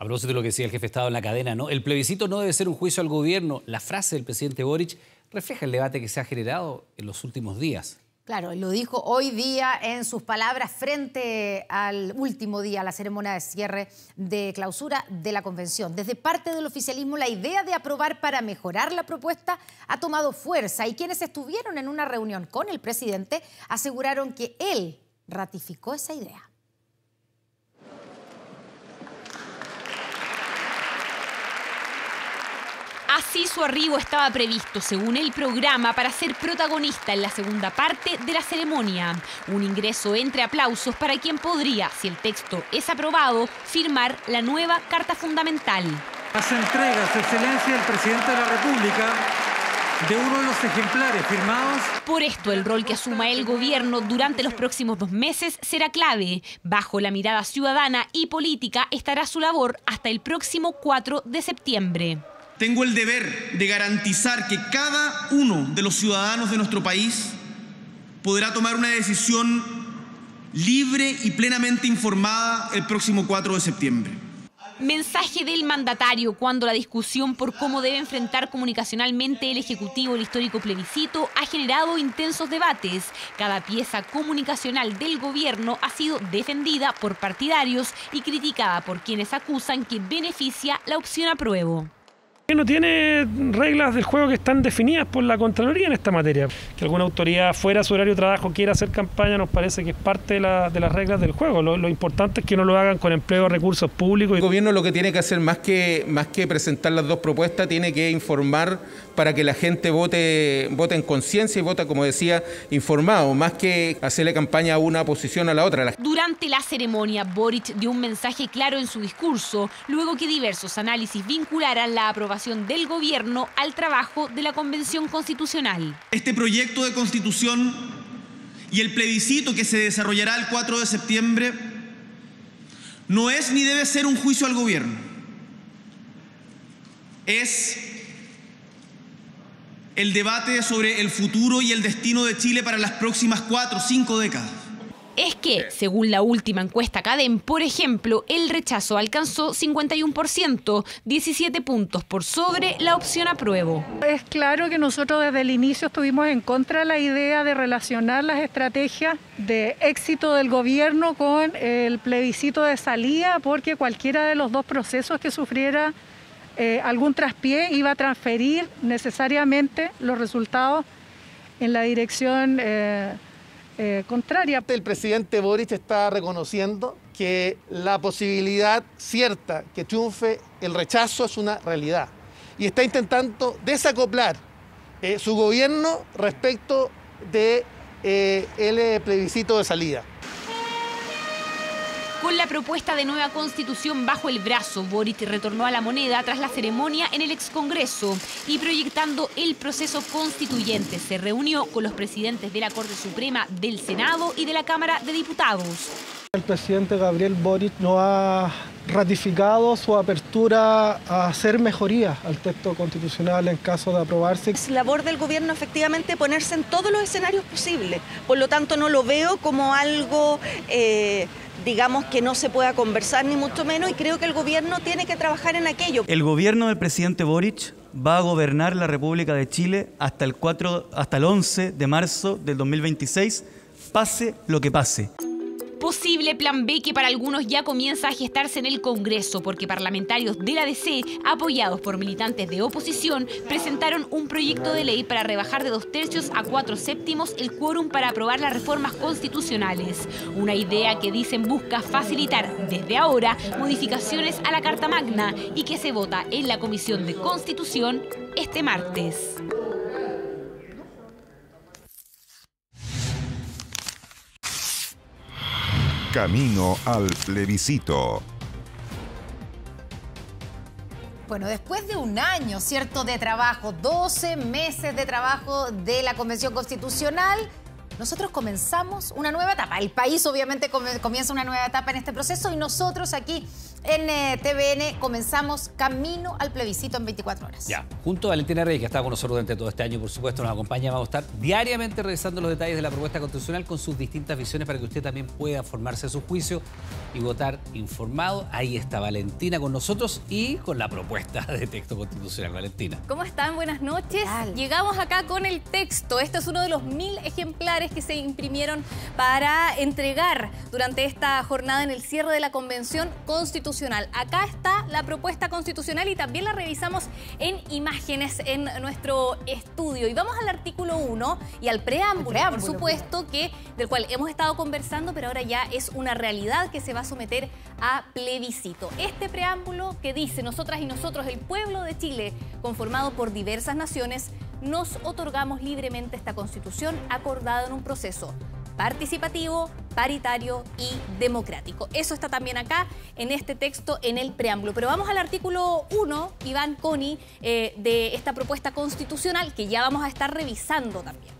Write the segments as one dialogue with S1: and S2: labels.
S1: A propósito de lo que decía el jefe de Estado en la cadena, ¿no? El plebiscito no debe ser un juicio al gobierno. La frase del presidente Boric refleja el debate que se ha generado en los últimos días.
S2: Claro, lo dijo hoy día en sus palabras frente al último día, a la ceremonia de cierre de clausura de la convención. Desde parte del oficialismo, la idea de aprobar para mejorar la propuesta ha tomado fuerza y quienes estuvieron en una reunión con el presidente aseguraron que él ratificó esa idea.
S3: Así su arribo estaba previsto, según el programa, para ser protagonista en la segunda parte de la ceremonia. Un ingreso entre aplausos para quien podría, si el texto es aprobado, firmar la nueva Carta Fundamental.
S4: Las entregas, Excelencia, del Presidente de la República de uno de los ejemplares firmados.
S3: Por esto, el rol que asuma el gobierno durante los próximos 2 meses será clave. Bajo la mirada ciudadana y política estará su labor hasta el próximo 4 de septiembre.
S5: Tengo el deber de garantizar que cada uno de los ciudadanos de nuestro país podrá tomar una decisión libre y plenamente informada el próximo 4 de septiembre.
S3: Mensaje del mandatario cuando la discusión por cómo debe enfrentar comunicacionalmente el Ejecutivo el histórico plebiscito ha generado intensos debates. Cada pieza comunicacional del gobierno ha sido defendida por partidarios y criticada por quienes acusan que beneficia la opción apruebo.
S6: No tiene reglas del juego que están definidas por la Contraloría en esta materia. Que alguna autoridad fuera de su horario de trabajo quiera hacer campaña nos parece que es parte de las reglas del juego. Lo importante es que no lo hagan con empleo de recursos públicos.
S7: El gobierno lo que tiene que hacer más que presentar las dos propuestas, tiene que informar para que la gente vote en conciencia y vota, como decía, informado, más que hacerle campaña a una posición a la otra.
S3: Durante la ceremonia, Boric dio un mensaje claro en su discurso, luego que diversos análisis vincularan la aprobación del gobierno al trabajo de la Convención Constitucional.
S5: Este proyecto de Constitución y el plebiscito que se desarrollará el 4 de septiembre no es ni debe ser un juicio al gobierno. Es el debate sobre el futuro y el destino de Chile para las próximas 4 o 5 décadas.
S3: Es que, según la última encuesta CADEM, por ejemplo, el rechazo alcanzó 51%, 17 puntos por sobre la opción apruebo.
S8: Es claro que nosotros desde el inicio estuvimos en contra de la idea de relacionar las estrategias de éxito del gobierno con el plebiscito de salida, porque cualquiera de los dos procesos que sufriera algún traspié iba a transferir necesariamente los resultados en la dirección contraria.
S9: El presidente Boric está reconociendo que la posibilidad cierta que triunfe el rechazo es una realidad y está intentando desacoplar su gobierno respecto de el plebiscito de salida.
S3: Con la propuesta de nueva constitución bajo el brazo, Boric retornó a la moneda tras la ceremonia en el excongreso y proyectando el proceso constituyente. Se reunió con los presidentes de la Corte Suprema, del Senado y de la Cámara de Diputados.
S10: El presidente Gabriel Boric no ha ratificado su apertura a hacer mejorías al texto constitucional en caso de aprobarse.
S11: Es labor del gobierno efectivamente ponerse en todos los escenarios posibles. Por lo tanto, no lo veo como algo digamos que no se pueda conversar ni mucho menos, y creo que el gobierno tiene que trabajar en aquello.
S12: El gobierno del presidente Boric va a gobernar la República de Chile hasta el 11 de marzo del 2026, pase lo que pase.
S3: Posible plan B que para algunos ya comienza a gestarse en el Congreso, porque parlamentarios de la DC, apoyados por militantes de oposición, presentaron un proyecto de ley para rebajar de 2/3 a 4/7 el quórum para aprobar las reformas constitucionales. Una idea que dicen busca facilitar desde ahora modificaciones a la Carta Magna y que se vota en la Comisión de Constitución este martes.
S13: Camino al plebiscito.
S2: Bueno, después de un año, ¿cierto?, de trabajo, 12 meses de trabajo de la Convención Constitucional, nosotros comenzamos una nueva etapa. El país obviamente comienza una nueva etapa en este proceso y nosotros aquí en TVN comenzamos camino al plebiscito en 24 horas.
S1: Ya, junto a Valentina Rey, que ha estado con nosotros durante todo este año, por supuesto, nos acompaña. Vamos a estar diariamente revisando los detalles de la propuesta constitucional con sus distintas visiones para que usted también pueda formarse a su juicio y votar informado. Ahí está Valentina con nosotros y con la propuesta de texto constitucional. Valentina.
S14: ¿Cómo están? Buenas noches. Llegamos acá con el texto. Este es uno de los 1000 ejemplares que se imprimieron para entregar durante esta jornada en el cierre de la Convención Constitucional. Acá está la propuesta constitucional y también la revisamos en imágenes en nuestro estudio. Y vamos al artículo 1 y al preámbulo, por supuesto, del cual hemos estado conversando, pero ahora ya es una realidad que se va a someter a plebiscito. Este preámbulo que dice: nosotras y nosotros, el pueblo de Chile, conformado por diversas naciones, nos otorgamos libremente esta Constitución acordada en un proceso participativo, paritario y democrático. Eso está también acá en este texto, en el preámbulo. Pero vamos al artículo 1, Iván, Connie, de esta propuesta constitucional que ya vamos a estar revisando también.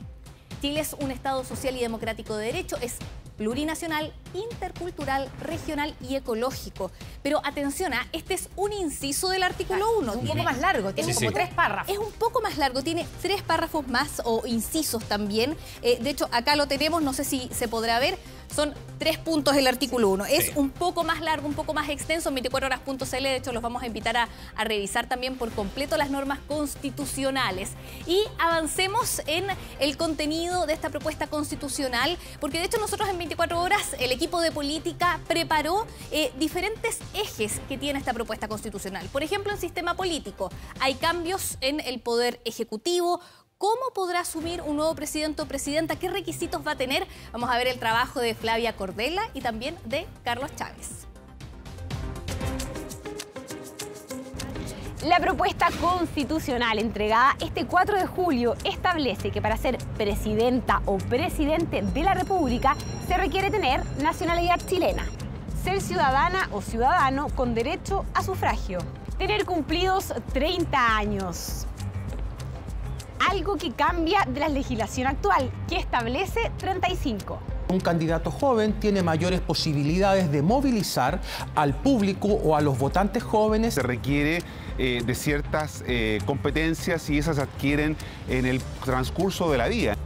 S14: Chile es un Estado social y democrático de derecho, es plurinacional, intercultural, regional y ecológico. Pero atención, este es un inciso del artículo 1.
S2: Es un poco más largo, tiene como 3 párrafos.
S14: Es un poco más largo, tiene 3 párrafos más o incisos también. De hecho, acá lo tenemos, no sé si se podrá ver. Son 3 puntos el artículo 1. Es un poco más largo, un poco más extenso. En 24horas.cl, de hecho, los vamos a invitar a revisar también por completo las normas constitucionales. Y avancemos en el contenido de esta propuesta constitucional, porque de hecho nosotros en 24 horas, el equipo de política preparó diferentes ejes que tiene esta propuesta constitucional. Por ejemplo, en sistema político, hay cambios en el poder ejecutivo. ¿Cómo podrá asumir un nuevo presidente o presidenta? ¿Qué requisitos va a tener? Vamos a ver el trabajo de Flavia Cordella y también de Carlos Chávez.
S3: La propuesta constitucional entregada este 4 de julio establece que para ser presidenta o presidente de la República se requiere tener nacionalidad chilena, ser ciudadana o ciudadano con derecho a sufragio, tener cumplidos 30 años. Algo que cambia de la legislación actual, que establece 35.
S15: Un candidato joven tiene mayores posibilidades de movilizar al público o a los votantes jóvenes.
S16: Se requiere de ciertas competencias y esas se adquieren en el transcurso de la vida.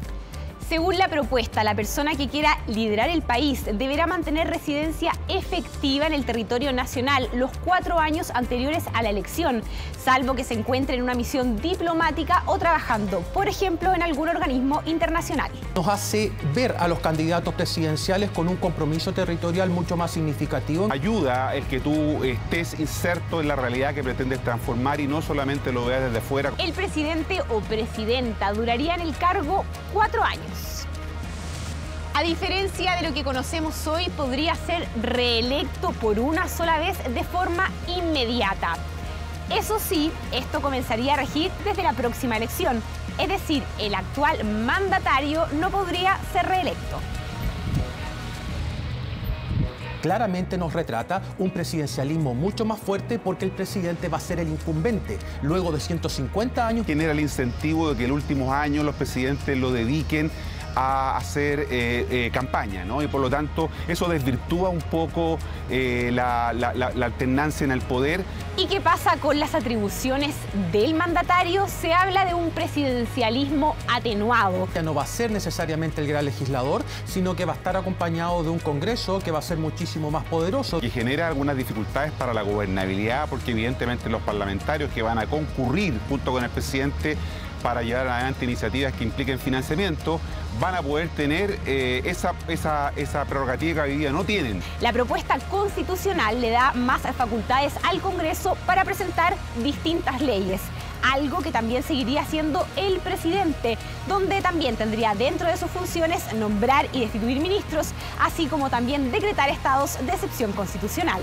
S3: Según la propuesta, la persona que quiera liderar el país deberá mantener residencia efectiva en el territorio nacional los 4 años anteriores a la elección, salvo que se encuentre en una misión diplomática o trabajando, por ejemplo, en algún organismo internacional.
S15: Nos hace ver a los candidatos presidenciales con un compromiso territorial mucho más significativo.
S16: Ayuda el que tú estés inserto en la realidad que pretendes transformar y no solamente lo veas desde fuera.
S3: El presidente o presidenta duraría en el cargo 4 años. A diferencia de lo que conocemos hoy, podría ser reelecto por una sola vez de forma inmediata. Eso sí, esto comenzaría a regir desde la próxima elección, es decir, el actual mandatario no podría ser reelecto.
S15: Claramente nos retrata un presidencialismo mucho más fuerte porque el presidente va a ser el incumbente. Luego de 150 años...
S16: Genera el incentivo de que en los últimos años los presidentes lo dediquen a hacer campaña, ¿no? Y por lo tanto eso desvirtúa un poco la alternancia en el poder.
S3: ¿Y qué pasa con las atribuciones del mandatario? Se habla de un presidencialismo atenuado.
S15: Ya no va a ser necesariamente el gran legislador, sino que va a estar acompañado de un Congreso que va a ser muchísimo más poderoso.
S16: Y genera algunas dificultades para la gobernabilidad, porque evidentemente los parlamentarios que van a concurrir junto con el presidente para llevar adelante iniciativas que impliquen financiamiento, van a poder tener esa prerrogativa que hoy día no tienen.
S3: La propuesta constitucional le da más facultades al Congreso para presentar distintas leyes, algo que también seguiría siendo el presidente, donde también tendría dentro de sus funciones nombrar y destituir ministros, así como también decretar estados de excepción constitucional.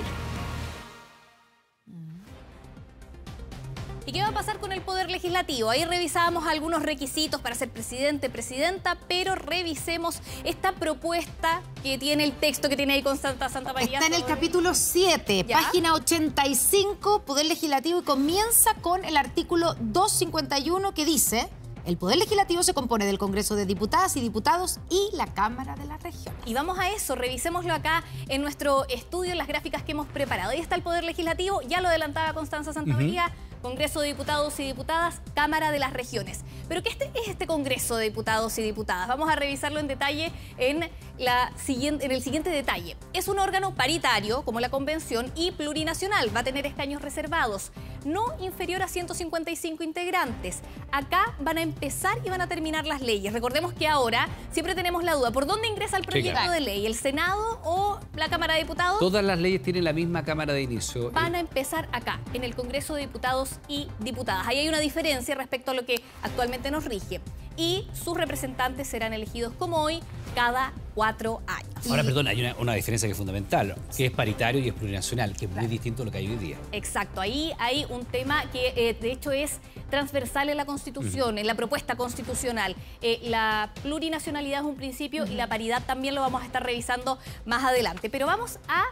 S14: ¿Y qué va a pasar con el Poder Legislativo? Ahí revisábamos algunos requisitos para ser presidente, presidenta, pero revisemos esta propuesta que tiene el texto que tiene ahí con Santa María.
S2: Está en el capítulo 7, página 85, Poder Legislativo, y comienza con el artículo 251 que dice: El Poder Legislativo se compone del Congreso de Diputadas y Diputados y la Cámara de la Región.
S14: Y vamos a eso, revisémoslo acá en nuestro estudio, en las gráficas que hemos preparado. Ahí está el Poder Legislativo, ya lo adelantaba Constanza Santamaría, Congreso de Diputados y Diputadas, Cámara de las Regiones. Pero ¿qué es este Congreso de Diputados y Diputadas? Vamos a revisarlo en detalle en el siguiente detalle. Es un órgano paritario, como la Convención, y plurinacional. Va a tener escaños reservados, no inferior a 155 integrantes. Acá van a empezar y van a terminar las leyes. Recordemos que ahora siempre tenemos la duda, ¿por dónde ingresa el proyecto de ley? ¿El Senado o la Cámara de Diputados?
S1: Todas las leyes tienen la misma Cámara de inicio.
S14: Van a empezar acá, en el Congreso de Diputados y Diputadas. Ahí hay una diferencia respecto a lo que actualmente nos rige. Y sus representantes serán elegidos como hoy cada 4 años.
S1: Ahora, perdón, hay una diferencia que es fundamental, que es paritario y es plurinacional, que es muy distinto a lo que hay hoy día.
S14: Exacto, ahí hay un tema que de hecho es transversal en la Constitución, en la propuesta constitucional. La plurinacionalidad es un principio y la paridad también lo vamos a estar revisando más adelante. Pero vamos a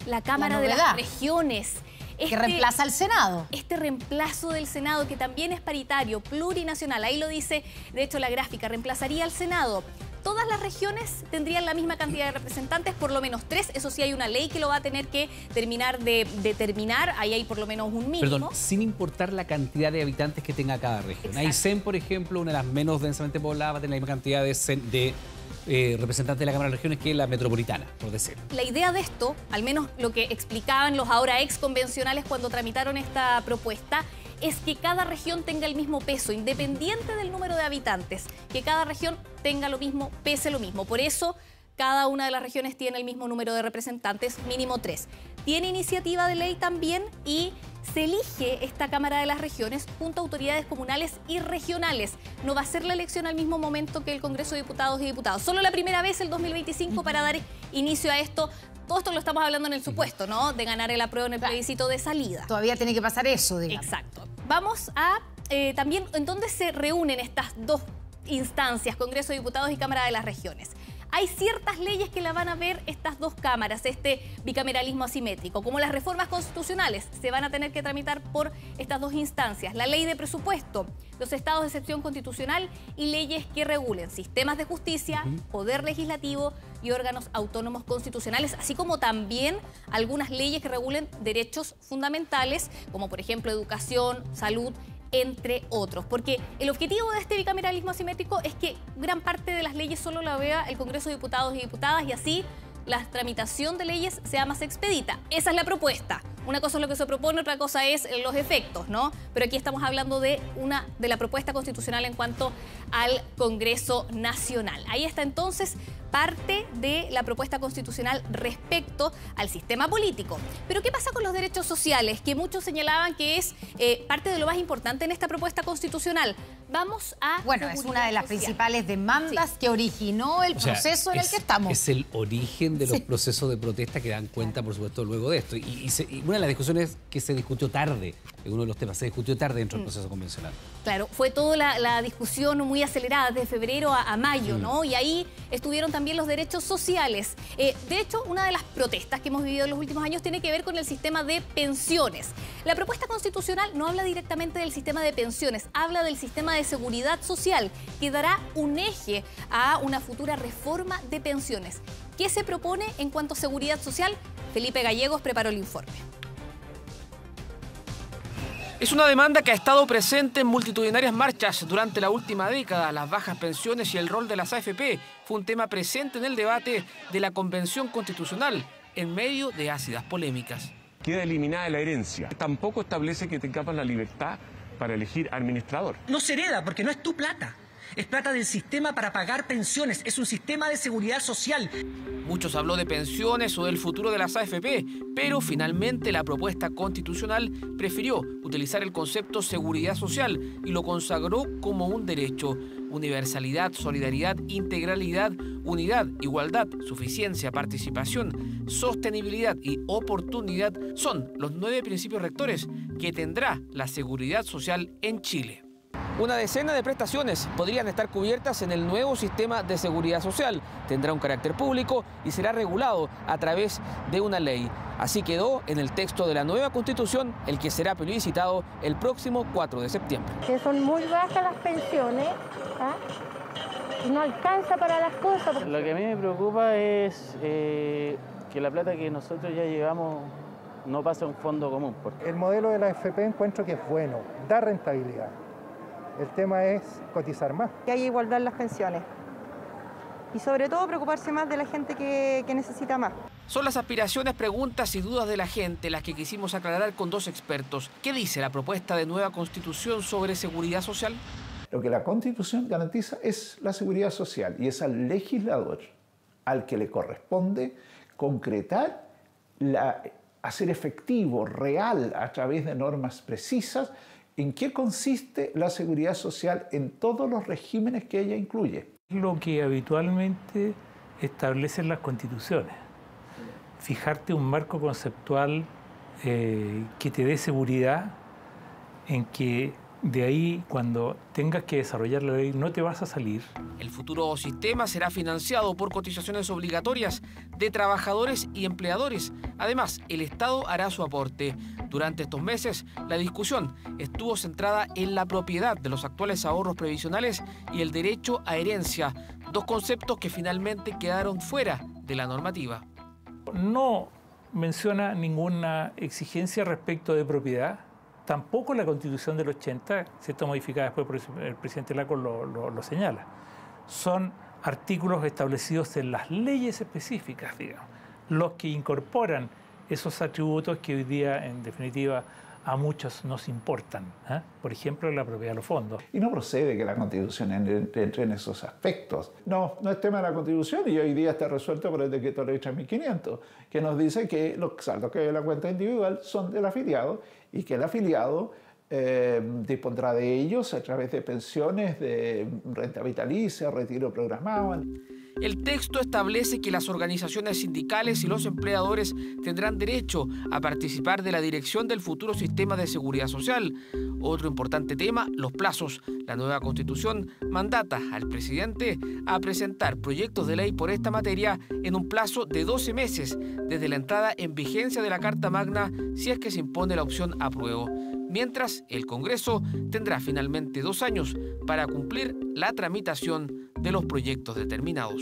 S14: la Cámara de las Regiones.
S2: Que reemplaza al Senado.
S14: Este reemplazo del Senado, que también es paritario, plurinacional, ahí lo dice, de hecho, la gráfica, reemplazaría al Senado. Todas las regiones tendrían la misma cantidad de representantes, por lo menos 3. Eso sí, hay una ley que lo va a tener que terminar de determinar. Ahí hay por lo menos un mínimo.
S1: Perdón, sin importar la cantidad de habitantes que tenga cada región. Aysén, por ejemplo, una de las menos densamente pobladas, va a tener la misma cantidad de representantes de la Cámara de Regiones que la metropolitana, por decir.
S14: La idea de esto, al menos lo que explicaban los ahora ex convencionales cuando tramitaron esta propuesta, es que cada región tenga el mismo peso, independiente del número de habitantes, que cada región tenga lo mismo, pese lo mismo. Por eso, cada una de las regiones tiene el mismo número de representantes, mínimo 3. Tiene iniciativa de ley también y se elige esta Cámara de las Regiones junto a autoridades comunales y regionales. No va a ser la elección al mismo momento que el Congreso de Diputados y Diputadas. Solo la primera vez, el 2025, para dar inicio a esto. Todo esto lo estamos hablando en el supuesto, ¿no? De ganar el apruebo en el plebiscito de salida.
S2: Todavía tiene que pasar eso, digamos.
S14: Exacto. Vamos a también en dónde se reúnen estas dos instancias, Congreso de Diputados y Cámara de las Regiones. Hay ciertas leyes que la van a ver estas dos cámaras, este bicameralismo asimétrico, como las reformas constitucionales, se van a tener que tramitar por estas dos instancias. La ley de presupuesto, los estados de excepción constitucional y leyes que regulen sistemas de justicia, poder legislativo y órganos autónomos constitucionales, así como también algunas leyes que regulen derechos fundamentales, como por ejemplo educación, salud, entre otros. Porque el objetivo de este bicameralismo asimétrico es que gran parte de las leyes solo la vea el Congreso de Diputados y Diputadas y así la tramitación de leyes sea más expedita. Esa es la propuesta. Una cosa es lo que se propone, otra cosa es los efectos, ¿no? Pero aquí estamos hablando de la propuesta constitucional en cuanto al Congreso Nacional. Ahí está entonces parte de la propuesta constitucional respecto al sistema político. Pero ¿qué pasa con los derechos sociales? Que muchos señalaban que es parte de lo más importante en esta propuesta constitucional. Vamos a...
S2: Bueno, es una de las principales demandas que originó el proceso en el que estamos.
S1: Es el origen de los procesos de protesta que dan cuenta, por supuesto, luego de esto. Y una de las discusiones que se discutió tarde, en uno de los temas, se discutió tarde dentro del proceso convencional.
S14: Claro, fue toda la discusión muy acelerada, de febrero a mayo, ¿no? Y ahí estuvieron también los derechos sociales. De hecho, una de las protestas que hemos vivido en los últimos años tiene que ver con el sistema de pensiones. La propuesta constitucional no habla directamente del sistema de pensiones, habla del sistema de seguridad social, que dará un eje a una futura reforma de pensiones. ¿Qué se propone en cuanto a seguridad social? Felipe Gallegos preparó el informe.
S17: Es una demanda que ha estado presente en multitudinarias marchas durante la última década. Las bajas pensiones y el rol de las AFP fue un tema presente en el debate de la Convención Constitucional en medio de ácidas polémicas.
S18: Queda eliminada la herencia. Tampoco establece que tengamos la libertad para elegir administrador.
S19: No se hereda porque no es tu plata. Es plata del sistema para pagar pensiones. Es un sistema de seguridad social.
S17: Muchos habló de pensiones o del futuro de las AFP, pero finalmente la propuesta constitucional prefirió utilizar el concepto seguridad social y lo consagró como un derecho. Universalidad, solidaridad, integralidad, unidad, igualdad, suficiencia, participación, sostenibilidad y oportunidad son los 9 principios rectores que tendrá la seguridad social en Chile. Una decena de prestaciones podrían estar cubiertas en el nuevo sistema de seguridad social. Tendrá un carácter público y será regulado a través de una ley. Así quedó en el texto de la nueva Constitución, el que será plebiscitado el próximo 4 de septiembre.
S20: Que son muy bajas las pensiones, ¿ah? Y no alcanza para las cosas.
S21: Lo que a mí me preocupa es que la plata que nosotros ya llevamos no pase a un fondo común.
S22: El modelo de la AFP encuentro que es bueno, da rentabilidad. El tema es cotizar más.
S23: Que haya igualdad en las pensiones. Y sobre todo preocuparse más de la gente que necesita más.
S17: Son las aspiraciones, preguntas y dudas de la gente las que quisimos aclarar con dos expertos. ¿Qué dice la propuesta de nueva Constitución sobre seguridad social?
S24: Lo que la Constitución garantiza es la seguridad social y es al legislador al que le corresponde concretar, hacer efectivo, real, a través de normas precisas, en qué consiste la seguridad social en todos los regímenes que ella incluye.
S25: Lo que habitualmente establecen las constituciones, fijarte un marco conceptual que te dé seguridad, en que de ahí, cuando tengas que desarrollar la ley, no te vas a salir.
S17: El futuro sistema será financiado por cotizaciones obligatorias de trabajadores y empleadores. Además, el Estado hará su aporte. Durante estos meses, la discusión estuvo centrada en la propiedad de los actuales ahorros previsionales y el derecho a herencia, dos conceptos que finalmente quedaron fuera de la normativa.
S25: No menciona ninguna exigencia respecto de propiedad. Tampoco la Constitución del 80, ¿cierto?, modificada después por el presidente Lacos lo señala. Son artículos establecidos en las leyes específicas, digamos, los que incorporan esos atributos que hoy día, en definitiva, a muchos nos importan. Por ejemplo, la propiedad de los fondos.
S24: Y no procede que la Constitución entre en esos aspectos. No es tema de la Constitución y hoy día está resuelto por el decreto ley 3500, que nos dice que los saldos que hay en la cuenta individual son del afiliado y que el afiliado dispondrá de ellos a través de pensiones, de renta vitalicia, retiro programado.
S17: El texto establece que las organizaciones sindicales y los empleadores tendrán derecho a participar de la dirección del futuro sistema de seguridad social. Otro importante tema, los plazos. La nueva Constitución mandata al presidente a presentar proyectos de ley por esta materia en un plazo de 12 meses desde la entrada en vigencia de la Carta Magna, si es que se impone la opción apruebo. Mientras, el Congreso tendrá finalmente 2 años para cumplir la tramitación de los proyectos determinados.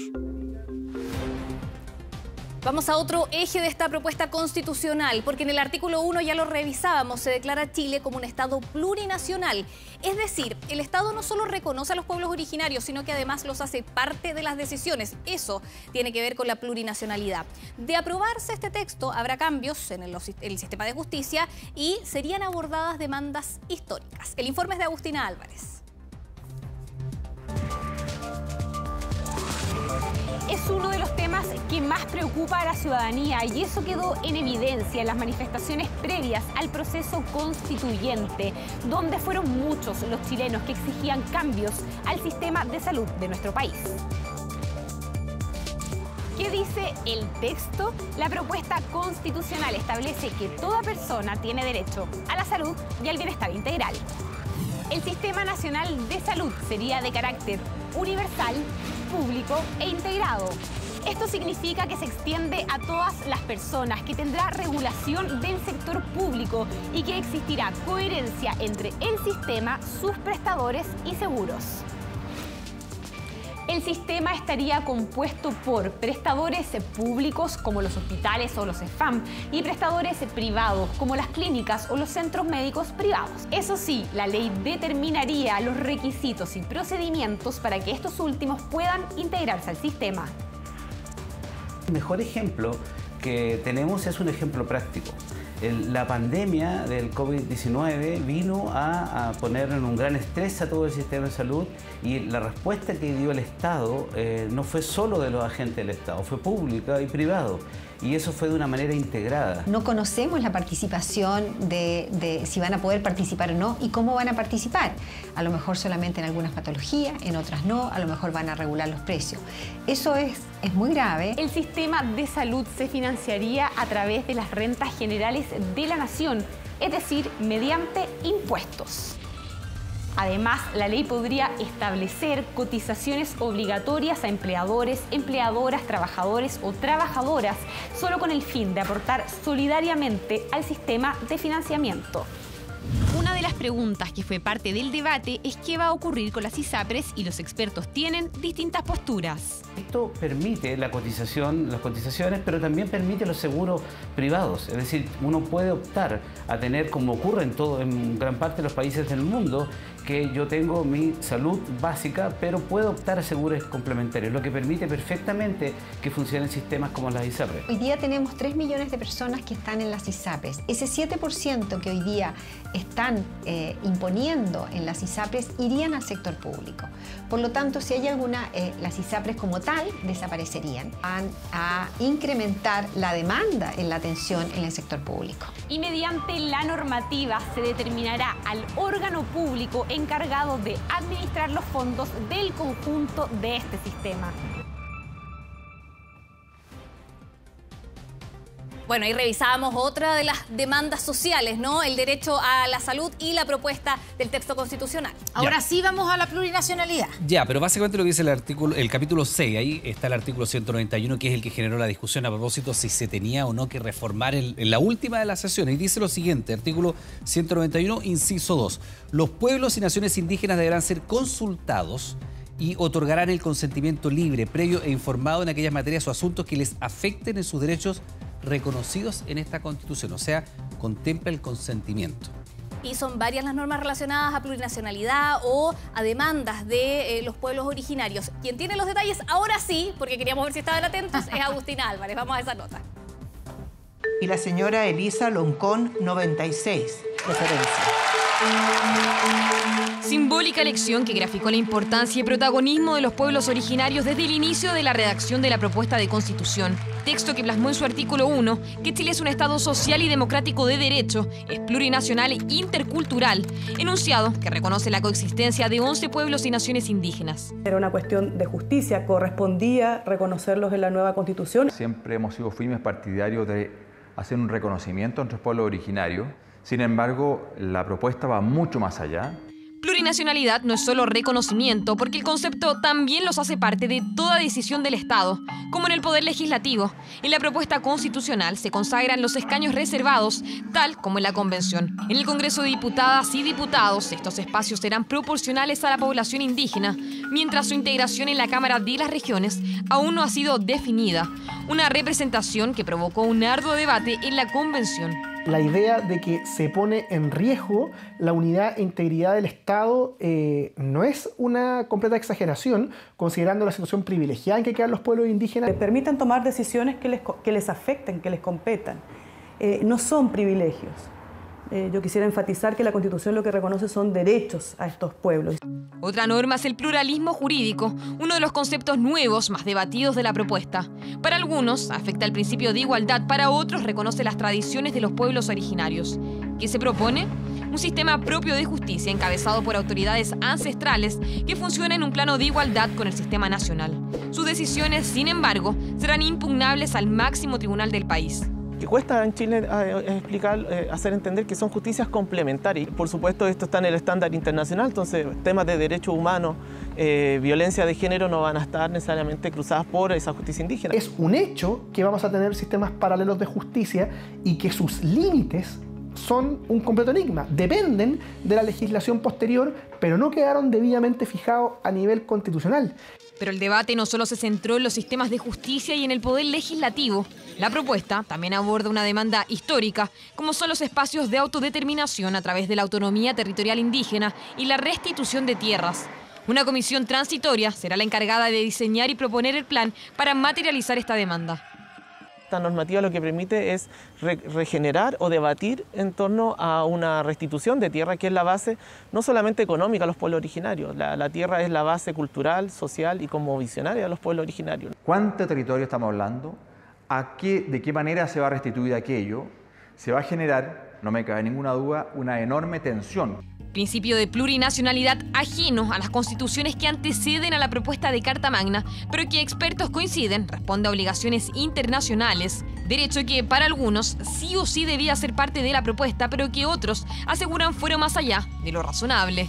S14: Vamos a otro eje de esta propuesta constitucional, porque en el artículo 1 ya lo revisábamos, se declara a Chile como un Estado plurinacional. Es decir, el Estado no solo reconoce a los pueblos originarios, sino que además los hace parte de las decisiones. Eso tiene que ver con la plurinacionalidad. De aprobarse este texto, habrá cambios en el sistema de justicia y serían abordadas demandas históricas. El informe es de Agustina Álvarez.
S3: Es uno de los temas que más preocupa a la ciudadanía y eso quedó en evidencia en las manifestaciones previas al proceso constituyente, donde fueron muchos los chilenos que exigían cambios al sistema de salud de nuestro país. ¿Qué dice el texto? La propuesta constitucional establece que toda persona tiene derecho a la salud y al bienestar integral. El Sistema Nacional de Salud sería de carácter universal, público e integrado. Esto significa que se extiende a todas las personas, que tendrá regulación del sector público y que existirá coherencia entre el sistema, sus prestadores y seguros. El sistema estaría compuesto por prestadores públicos como los hospitales o los CEFAM y prestadores privados como las clínicas o los centros médicos privados. Eso sí, la ley determinaría los requisitos y procedimientos para que estos últimos puedan integrarse al sistema.
S26: El mejor ejemplo que tenemos es un ejemplo práctico. La pandemia del COVID-19 vino a poner en un gran estrés a todo el sistema de salud y la respuesta que dio el Estado no fue solo de los agentes del Estado, fue pública y privado. Y eso fue de una manera integrada.
S27: No conocemos la participación de si van a poder participar o no y cómo van a participar. A lo mejor solamente en algunas patologías, en otras no, a lo mejor van a regular los precios. Eso es muy grave.
S3: El sistema de salud se financiaría a través de las rentas generales de la nación, es decir, mediante impuestos. Además, la ley podría establecer cotizaciones obligatorias a empleadores, empleadoras, trabajadores o trabajadoras, solo con el fin de aportar solidariamente al sistema de financiamiento. Una de las preguntas que fue parte del debate es qué va a ocurrir con las ISAPRES, y los expertos tienen distintas posturas.
S26: Esto permite las cotizaciones, pero también permite los seguros privados. Es decir, uno puede optar a tener, como ocurre en gran parte de los países del mundo, que yo tengo mi salud básica, pero puedo optar a seguros complementarios, lo que permite perfectamente que funcionen sistemas como las ISAPRES.
S27: Hoy día tenemos 3 millones de personas que están en las ISAPRES. Ese 7% que hoy día están imponiendo en las ISAPRES irían al sector público. Por lo tanto, si hay alguna, las ISAPRES como tal desaparecerían. Van a incrementar la demanda en la atención en el sector público.
S3: Y mediante la normativa se determinará al órgano público encargado de administrar los fondos del conjunto de este sistema.
S14: Bueno, ahí revisábamos otra de las demandas sociales, ¿no? El derecho a la salud y la propuesta del texto constitucional.
S2: Ahora sí vamos a la plurinacionalidad.
S1: Ya, pero básicamente lo que dice el capítulo 6, ahí está el artículo 191, que es el que generó la discusión a propósito si se tenía o no que reformar en la última de las sesiones. Y dice lo siguiente, artículo 191, inciso 2. Los pueblos y naciones indígenas deberán ser consultados y otorgarán el consentimiento libre, previo e informado en aquellas materias o asuntos que les afecten en sus derechos reconocidos en esta Constitución, o sea, contempla el consentimiento.
S14: Y son varias las normas relacionadas a plurinacionalidad o a demandas de los pueblos originarios. Quien tiene los detalles ahora sí, porque queríamos ver si estaban atentos, es Agustina Álvarez. Vamos a esa nota.
S4: Y la señora Elisa Loncón, 96, referencia.
S3: Simbólica elección que graficó la importancia y protagonismo de los pueblos originarios desde el inicio de la redacción de la propuesta de Constitución. Texto que plasmó en su artículo 1 que Chile es un Estado social y democrático de derecho, es plurinacional e intercultural, enunciado que reconoce la coexistencia de 11 pueblos y naciones indígenas.
S5: Era una cuestión de justicia, correspondía reconocerlos en la nueva Constitución.
S6: Siempre hemos sido firmes partidarios de hacer un reconocimiento entre los pueblos originarios. Sin embargo, la propuesta va mucho más allá.
S3: Plurinacionalidad no es solo reconocimiento, porque el concepto también los hace parte de toda decisión del Estado, como en el Poder Legislativo. En la propuesta constitucional se consagran los escaños reservados, tal como en la Convención. En el Congreso de Diputadas y Diputados, estos espacios serán proporcionales a la población indígena, mientras su integración en la Cámara de las Regiones aún no ha sido definida. Una representación que provocó un arduo debate en la Convención.
S7: La idea de que se pone en riesgo la unidad e integridad del Estado no es una completa exageración, considerando la situación privilegiada en que quedan los pueblos indígenas.
S5: Les permiten tomar decisiones que les afecten, que les competan. No son privilegios. Yo quisiera enfatizar que la Constitución lo que reconoce son derechos a estos pueblos.
S3: Otra norma es el pluralismo jurídico, uno de los conceptos nuevos más debatidos de la propuesta. Para algunos afecta el principio de igualdad, para otros reconoce las tradiciones de los pueblos originarios. ¿Qué se propone? Un sistema propio de justicia encabezado por autoridades ancestrales que funciona en un plano de igualdad con el sistema nacional. Sus decisiones, sin embargo, serán impugnables al máximo tribunal del país.
S21: Que cuesta en Chile explicar, hacer entender que son justicias complementarias. Por supuesto, esto está en el estándar internacional, entonces temas de derechos humanos, violencia de género no van a estar necesariamente cruzadas por esa justicia indígena.
S7: Es un hecho que vamos a tener sistemas paralelos de justicia y que sus límites son un completo enigma. Dependen de la legislación posterior, pero no quedaron debidamente fijados a nivel constitucional.
S3: Pero el debate no solo se centró en los sistemas de justicia y en el poder legislativo. La propuesta también aborda una demanda histórica, como son los espacios de autodeterminación a través de la autonomía territorial indígena y la restitución de tierras. Una comisión transitoria será la encargada de diseñar y proponer el plan para materializar esta demanda.
S21: Esta normativa lo que permite es regenerar o debatir en torno a una restitución de tierra, que es la base no solamente económica de los pueblos originarios, la tierra es la base cultural, social y como visionaria de los pueblos originarios.
S6: ¿Cuánto territorio estamos hablando? ¿De qué manera se va a restituir aquello? Se va a generar, no me cabe ninguna duda, una enorme tensión.
S3: Principio de plurinacionalidad ajeno a las constituciones que anteceden a la propuesta de Carta Magna, pero que expertos coinciden responde a obligaciones internacionales. Derecho que para algunos sí o sí debía ser parte de la propuesta, pero que otros aseguran fueron más allá de lo razonable.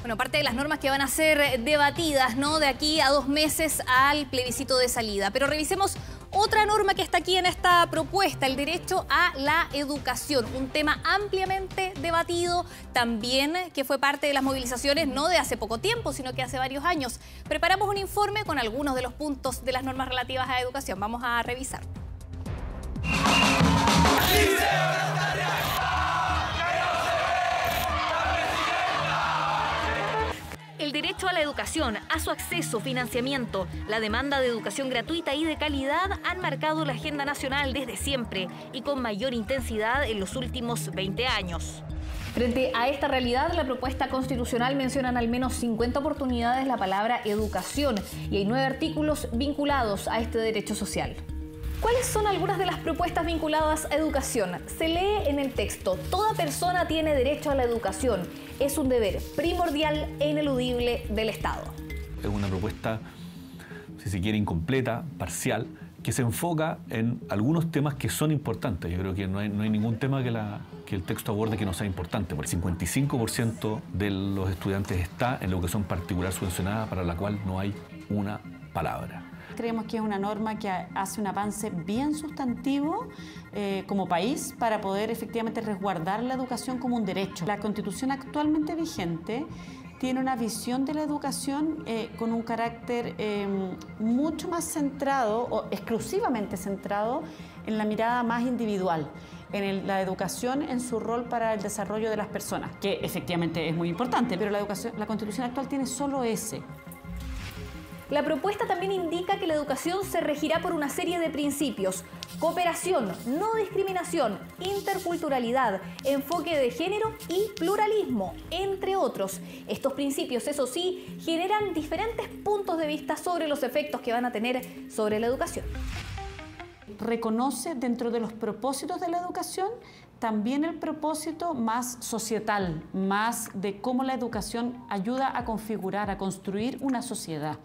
S14: Bueno, parte de las normas que van a ser debatidas, ¿no?, de aquí a 2 meses al plebiscito de salida. Pero revisemos otra norma que está aquí en esta propuesta, el derecho a la educación. Un tema ampliamente debatido, también que fue parte de las movilizaciones no de hace poco tiempo, sino que hace varios años. Preparamos un informe con algunos de los puntos de las normas relativas a educación. Vamos a revisar. El derecho a la educación, a su acceso, financiamiento, la demanda de educación gratuita y de calidad han marcado la agenda nacional desde siempre y con mayor intensidad en los últimos 20 años. Frente a esta realidad, la propuesta constitucional menciona en al menos 50 oportunidades la palabra educación y hay 9 artículos vinculados a este derecho social. ¿Cuáles son algunas de las propuestas vinculadas a educación? Se lee en el texto: toda persona tiene derecho a la educación. Es un deber primordial e ineludible del Estado.
S8: Es una propuesta, si se quiere, incompleta, parcial, que se enfoca en algunos temas que son importantes. Yo creo que no hay ningún tema que el texto aborde que no sea importante. El 55% de los estudiantes está en la educación particular subvencionada, para la cual no hay una palabra.
S9: Creemos que es una norma que hace un avance bien sustantivo como país para poder efectivamente resguardar la educación como un derecho. La Constitución actualmente vigente tiene una visión de la educación con un carácter mucho más centrado o exclusivamente centrado en la mirada más individual, en la educación en su rol para el desarrollo de las personas, que efectivamente es muy importante, pero la Constitución actual tiene solo ese.
S14: La propuesta también indica que la educación se regirá por una serie de principios: cooperación, no discriminación, interculturalidad, enfoque de género y pluralismo, entre otros. Estos principios, eso sí, generan diferentes puntos de vista sobre los efectos que van a tener sobre la educación.
S9: Reconoce dentro de los propósitos de la educación también el propósito más societal, más de cómo la educación ayuda a configurar, a construir una sociedad.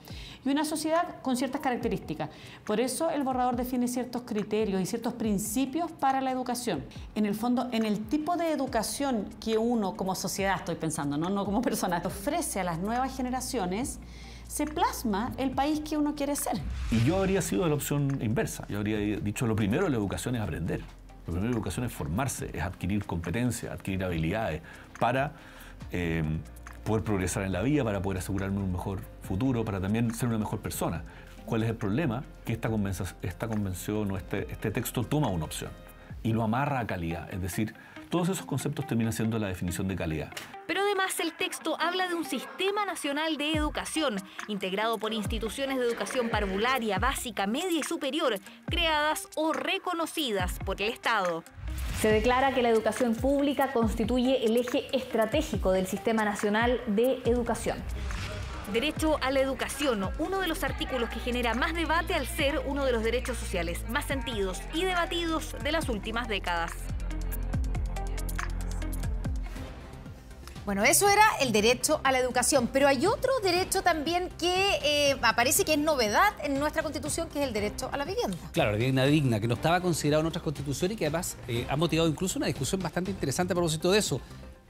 S9: Y una sociedad con ciertas características. Por eso el borrador define ciertos criterios y ciertos principios para la educación. En el fondo, en el tipo de educación que uno como sociedad, estoy pensando, no como persona, ofrece a las nuevas generaciones, se plasma el país que uno quiere ser.
S8: Y yo habría sido de la opción inversa. Yo habría dicho: lo primero de la educación es aprender. Lo primero de la educación es formarse, es adquirir competencias, adquirir habilidades para poder progresar en la vida, para poder asegurarme un mejor futuro, para también ser una mejor persona. ¿Cuál es el problema? Que esta convención o este texto toma una opción y lo amarra a calidad. Es decir, todos esos conceptos terminan siendo la definición de calidad.
S14: Pero además el texto habla de un sistema nacional de educación, integrado por instituciones de educación parvularia, básica, media y superior, creadas o reconocidas por el Estado. Se declara que la educación pública constituye el eje estratégico del Sistema Nacional de Educación. Derecho a la educación, uno de los artículos que genera más debate al ser uno de los derechos sociales más sentidos y debatidos de las últimas décadas.
S2: Bueno, eso era el derecho a la educación, pero hay otro derecho también que aparece que es novedad en nuestra Constitución, que es el derecho a la vivienda.
S1: Claro, la vivienda digna, que no estaba considerado en otras constituciones y que además ha motivado incluso una discusión bastante interesante a propósito de eso.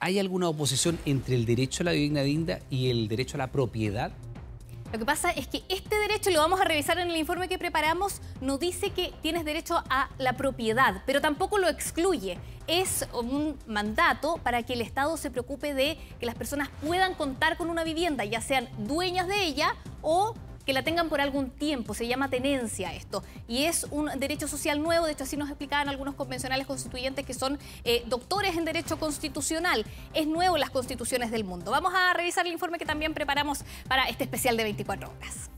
S1: ¿Hay alguna oposición entre el derecho a la vivienda digna y el derecho a la propiedad?
S14: Lo que pasa es que este derecho, lo vamos a revisar en el informe que preparamos, no dice que tienes derecho a la propiedad, pero tampoco lo excluye. Es un mandato para que el Estado se preocupe de que las personas puedan contar con una vivienda, ya sean dueñas de ella o que la tengan por algún tiempo. Se llama tenencia esto. Y es un derecho social nuevo. De hecho, así nos explicaban algunos convencionales constituyentes que son doctores en Derecho Constitucional. Es nuevo en las constituciones del mundo. Vamos a revisar el informe que también preparamos para este especial de 24 horas.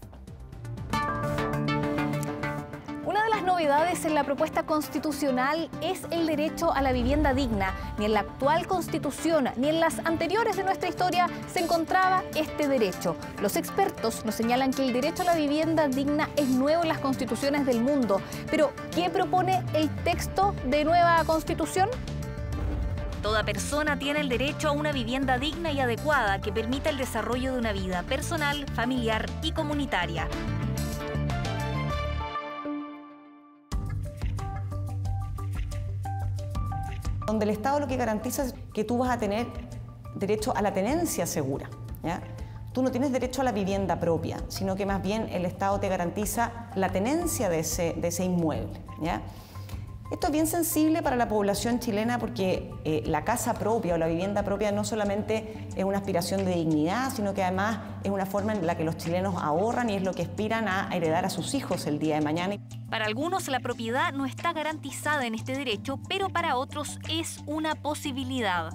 S14: Una de las novedades en la propuesta constitucional es el derecho a la vivienda digna. Ni en la actual Constitución ni en las anteriores de nuestra historia se encontraba este derecho. Los expertos nos señalan que el derecho a la vivienda digna es nuevo en las constituciones del mundo. Pero, ¿qué propone el texto de nueva Constitución? Toda persona tiene el derecho a una vivienda digna y adecuada que permita el desarrollo de una vida personal, familiar y comunitaria.
S9: Donde el Estado lo que garantiza es que tú vas a tener derecho a la tenencia segura.
S10: ¿ya? Tú no tienes derecho a la vivienda propia, sino que más bien el Estado te garantiza la tenencia de ese inmueble, ¿ya? Esto es bien sensible para la población chilena porque la casa propia o la vivienda propia no solamente es una aspiración de dignidad, sino que además es una forma en la que los chilenos ahorran y es lo que aspiran a heredar a sus hijos el día de mañana.
S11: Para algunos la propiedad no está garantizada en este derecho, pero para otros es una posibilidad.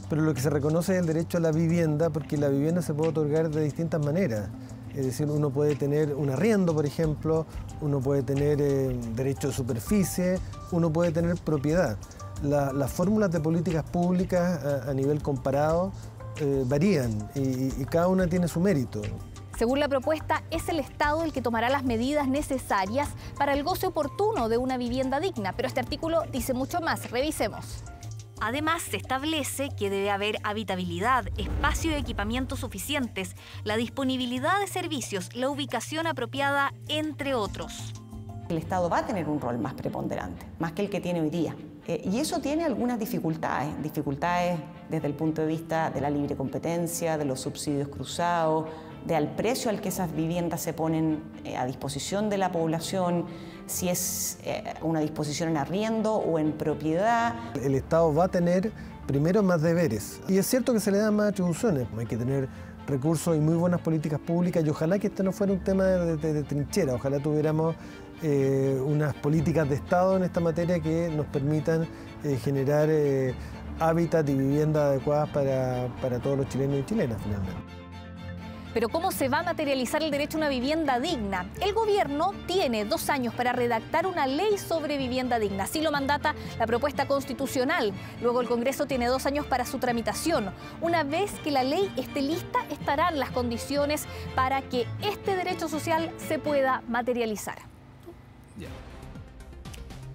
S12: Pero lo que se reconoce es el derecho a la vivienda, porque la vivienda se puede otorgar de distintas maneras. Es decir, uno puede tener un arriendo, por ejemplo, uno puede tener derecho de superficie, uno puede tener propiedad. Las fórmulas de políticas públicas a nivel comparado varían y cada una tiene su mérito.
S14: Según la propuesta, es el Estado el que tomará las medidas necesarias para el goce oportuno de una vivienda digna, pero este artículo dice mucho más. Revisemos.
S11: Además, se establece que debe haber habitabilidad, espacio y equipamiento suficientes, la disponibilidad de servicios, la ubicación apropiada, entre otros.
S10: El Estado va a tener un rol más preponderante, más que el que tiene hoy día. Y eso tiene algunas dificultades desde el punto de vista de la libre competencia, de los subsidios cruzados, del precio al que esas viviendas se ponen a disposición de la población, si es una disposición en arriendo o en propiedad. El Estado va a tener primero más deberes y es cierto que se le dan más atribuciones. Hay que tener recursos y muy buenas políticas públicas y ojalá que este no fuera un tema de trinchera, ojalá tuviéramos unas políticas de Estado en esta materia que nos permitan generar hábitat y viviendas adecuadas para todos los chilenos y chilenas finalmente.
S14: Pero ¿cómo se va a materializar el derecho a una vivienda digna? El gobierno tiene 2 años para redactar una ley sobre vivienda digna. Así lo mandata la propuesta constitucional. Luego el Congreso tiene 2 años para su tramitación. Una vez que la ley esté lista, estarán las condiciones para que este derecho social se pueda materializar.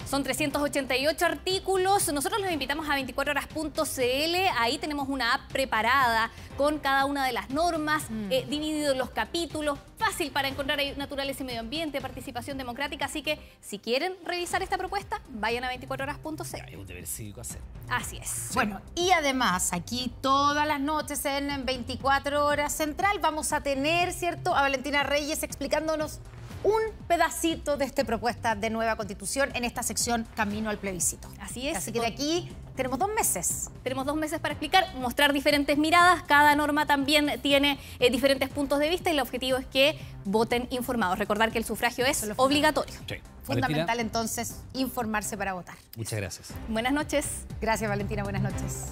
S14: Son 388 artículos. Nosotros los invitamos a 24horas.cl. Ahí tenemos una app preparada con cada una de las normas, dividido en los capítulos. Fácil para encontrar ahí naturaleza y medio ambiente, participación democrática. Así que si quieren revisar esta propuesta, vayan a 24horas.cl.
S1: Hay un deber cívico hacer.
S14: Así es.
S2: Bueno, y además aquí todas las noches en 24 Horas Central vamos a tener, ¿cierto?, a Valentina Reyes explicándonos un pedacito de esta propuesta de nueva constitución en esta sección Camino al Plebiscito.
S14: Así es.
S2: Así que de aquí tenemos 2 meses.
S14: Tenemos 2 meses para explicar, mostrar diferentes miradas. Cada norma también tiene diferentes puntos de vista y el objetivo es que voten informados. Recordar que el sufragio es obligatorio.
S1: Sí.
S2: Fundamental entonces informarse para votar.
S1: Muchas gracias.
S14: Buenas noches.
S2: Gracias, Valentina. Buenas noches.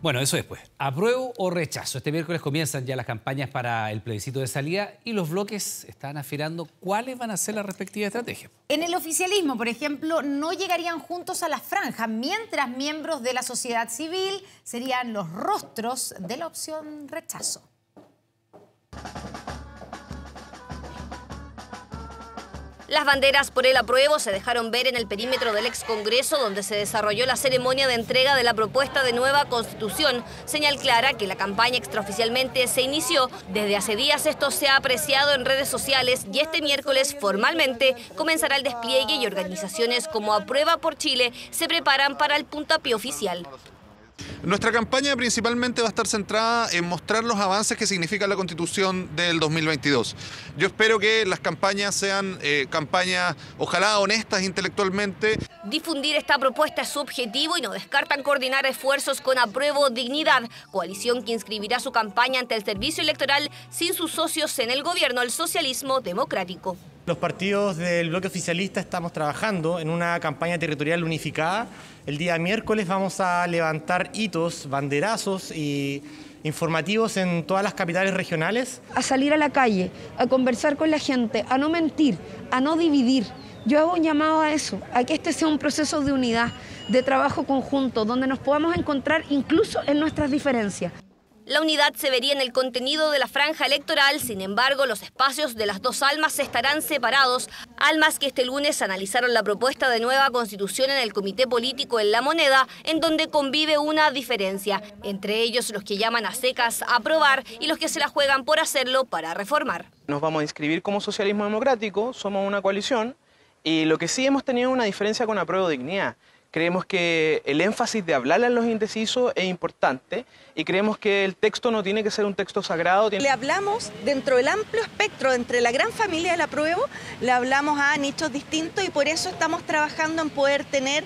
S1: Bueno, eso después. ¿Apruebo o rechazo? Este miércoles comienzan ya las campañas para el plebiscito de salida y los bloques están afirmando cuáles van a ser las respectivas estrategias.
S2: En el oficialismo, por ejemplo, no llegarían juntos a la franja, mientras miembros de la sociedad civil serían los rostros de la opción rechazo.
S13: Las banderas por el apruebo se dejaron ver en el perímetro del ex Congreso, donde se desarrolló la ceremonia de entrega de la propuesta de nueva Constitución. Señal clara que la campaña extraoficialmente se inició. Desde hace días esto se ha apreciado en redes sociales y este miércoles formalmente comenzará el despliegue y organizaciones como Aprueba por Chile se preparan para el puntapié oficial.
S15: Nuestra campaña principalmente va a estar centrada en mostrar los avances que significa la Constitución del 2022. Yo espero que las campañas sean campañas, ojalá honestas intelectualmente.
S13: Difundir esta propuesta es su objetivo y no descartan coordinar esfuerzos con Apruebo Dignidad, coalición que inscribirá su campaña ante el servicio electoral sin sus socios en el gobierno, el socialismo democrático.
S16: Los partidos del bloque oficialista estamos trabajando en una campaña territorial unificada. El día miércoles vamos a levantar hitos, banderazos y informativos en todas las capitales regionales.
S18: A salir a la calle, a conversar con la gente, a no mentir, a no dividir. Yo hago un llamado a eso, a que este sea un proceso de unidad, de trabajo conjunto, donde nos podamos encontrar incluso en nuestras diferencias.
S13: La unidad se vería en el contenido de la franja electoral, sin embargo, los espacios de las dos almas estarán separados. Almas que este lunes analizaron la propuesta de nueva Constitución en el Comité Político en La Moneda, en donde convive una diferencia. Entre ellos, los que llaman a secas a aprobar y los que se la juegan por hacerlo para reformar.
S21: Nos vamos a inscribir como socialismo democrático, somos una coalición, y lo que sí hemos tenido una diferencia con Apruebo Dignidad,
S17: Creemos que el énfasis de hablarle a los indecisos es importante y creemos que el texto no tiene que ser un texto sagrado.
S19: Le hablamos dentro del amplio espectro, entre la gran familia del apruebo, le hablamos a nichos distintos y por eso estamos trabajando en poder tener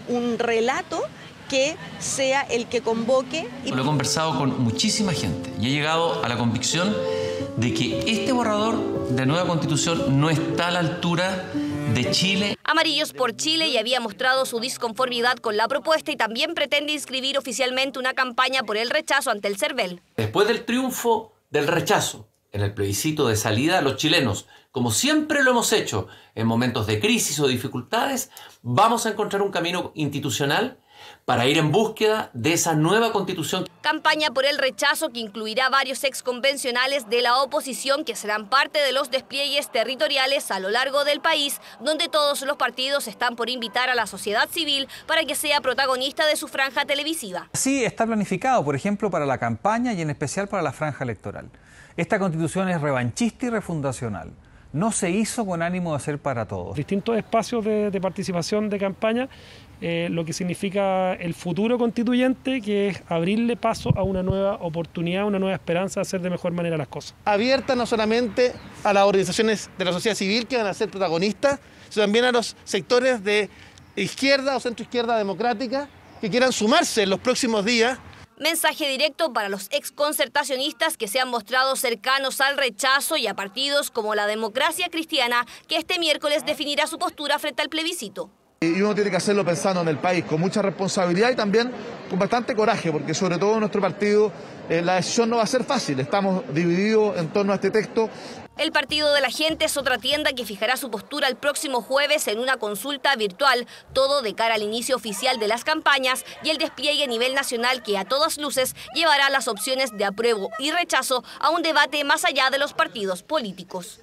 S19: un relato que sea el que convoque.
S20: Lo he conversado con muchísima gente y he llegado a la convicción de que este borrador de nueva Constitución no está a la altura de Chile.
S13: Amarillos por Chile ya había mostrado su disconformidad con la propuesta y también pretende inscribir oficialmente una campaña por el rechazo ante el CERVEL.
S20: Después del triunfo del rechazo en el plebiscito de salida, los chilenos, como siempre lo hemos hecho en momentos de crisis o dificultades, vamos a encontrar un camino institucional para ir en búsqueda de esa nueva Constitución.
S13: Campaña por el rechazo que incluirá varios exconvencionales de la oposición que serán parte de los despliegues territoriales a lo largo del país, donde todos los partidos están por invitar a la sociedad civil para que sea protagonista de su franja televisiva.
S22: Sí, está planificado, por ejemplo, para la campaña y en especial para la franja electoral. Esta Constitución es revanchista y refundacional. No se hizo con ánimo de ser para todos.
S23: Distintos espacios de participación de campaña, lo que significa el futuro constituyente, que es abrirle paso a una nueva oportunidad, una nueva esperanza de hacer de mejor manera las cosas.
S16: Abierta no solamente a las organizaciones de la sociedad civil que van a ser protagonistas, sino también a los sectores de izquierda o centroizquierda democrática que quieran sumarse en los próximos días.
S13: Mensaje directo para los exconcertacionistas que se han mostrado cercanos al rechazo y a partidos como la Democracia Cristiana, que este miércoles definirá su postura frente al plebiscito.
S24: Y uno tiene que hacerlo pensando en el país, con mucha responsabilidad y también con bastante coraje, porque sobre todo en nuestro partido la decisión no va a ser fácil. Estamos divididos en torno a este texto.
S13: El Partido de la Gente es otra tienda que fijará su postura el próximo jueves en una consulta virtual, todo de cara al inicio oficial de las campañas y el despliegue a nivel nacional que a todas luces llevará las opciones de apruebo y rechazo a un debate más allá de los partidos políticos.